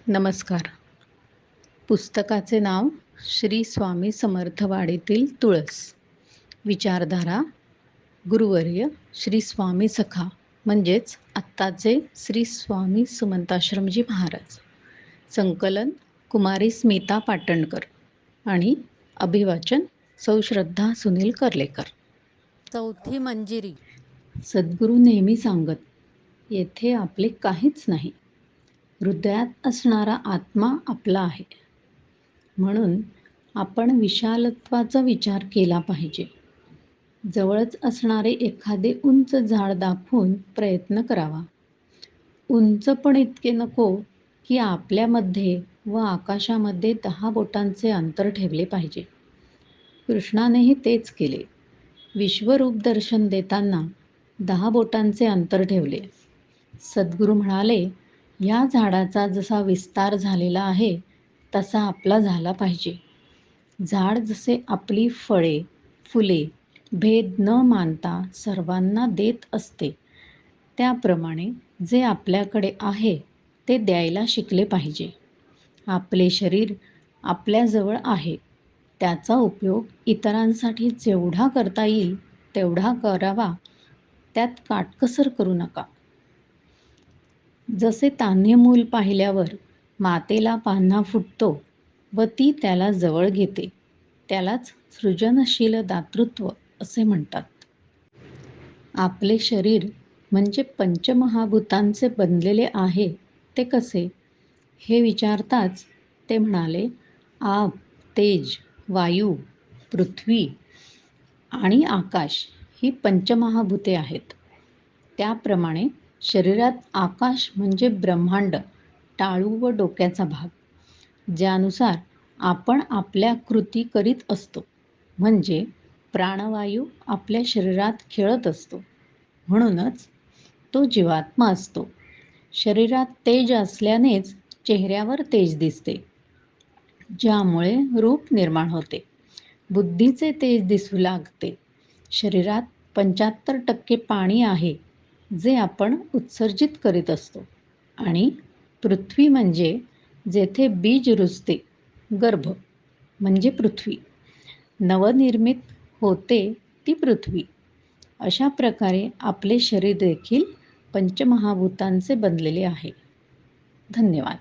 नमस्कार. पुस्तकाचे नाव श्री स्वामी समर्थ वाडीतील तुळस. विचारधारा गुरुवर्य श्री स्वामी सखा म्हणजेच आत्ताचे श्री स्वामी सुमंताश्रमजी महाराज. संकलन कुमारी स्मिता पाटणकर आणि अभिवाचन सौ श्रद्धा सुनील कर्लेकर. चौथी मंजिरी. सद्गुरू नेहमी सांगत, येथे आपले काहीच नाही. हृदयात असणारा आत्मा आपला आहे. म्हणून आपण विशालत्वाचा विचार केला पाहिजे. जवळच असणारे एखादे उंच झाड दाखवून प्रयत्न करावा. उंच पण इतके नको की आपल्यामध्ये व आकाशामध्ये 10 बोटांचे अंतर ठेवले पाहिजे. कृष्णानेही तेच केले. विश्वरूप दर्शन देताना 10 बोटांचे अंतर ठेवले. सद्गुरू म्हणाले, या झाडाचा जसा विस्तार झालेला आहे तसा आपला झाला पाहिजे. झाड जसे आपली फळे, फुले भेद न मानता सर्वांना देत असते, त्याप्रमाणे जे आपल्याकडे आहे ते द्यायला शिकले पाहिजे. आपले शरीर आपल्याजवळ आहे, त्याचा उपयोग इतरांसाठी जेवढा करता येईल तेवढा करावा, त्यात काटकसर करू नका. जसे तान्हे मूल पाहिल्यावर मातेला पान्हा फुटतो व ती त्याला जवळ घेते, त्यालाच सृजनशील दातृत्व असे म्हणतात. आपले शरीर म्हणजे पंचमहाभूतांचे बनलेले आहे ते कसे, हे विचारताच ते म्हणाले, आप, तेज, वायू, पृथ्वी आणि आकाश ही पंचमहाभूते आहेत. त्याप्रमाणे शरीरात आकाश म्हणजे ब्रह्मांड, टाळू व डोक्याचा भाग, ज्यानुसार आपण आपल्या कृती करीत असतो. म्हणजे प्राणवायू आपल्या शरीरात खेळत असतो. म्हणूनच तो जीवात्मा असतो. शरीरात तेज असल्यानेच चेहऱ्यावर तेज दिसते, ज्यामुळे रूप निर्माण होते. बुद्धीचे तेज दिसू लागते. शरीरात 75% पाणी आहे, जे आपण उत्सर्जित करीत असतो. आणि पृथ्वी म्हणजे जेथे बीज रुजते, गर्भ म्हणजे पृथ्वी, नवनिर्मित होते ती पृथ्वी. अशा प्रकारे आपले शरीर देखील पंचमहाभूतांचे बनलेले आहे. धन्यवाद.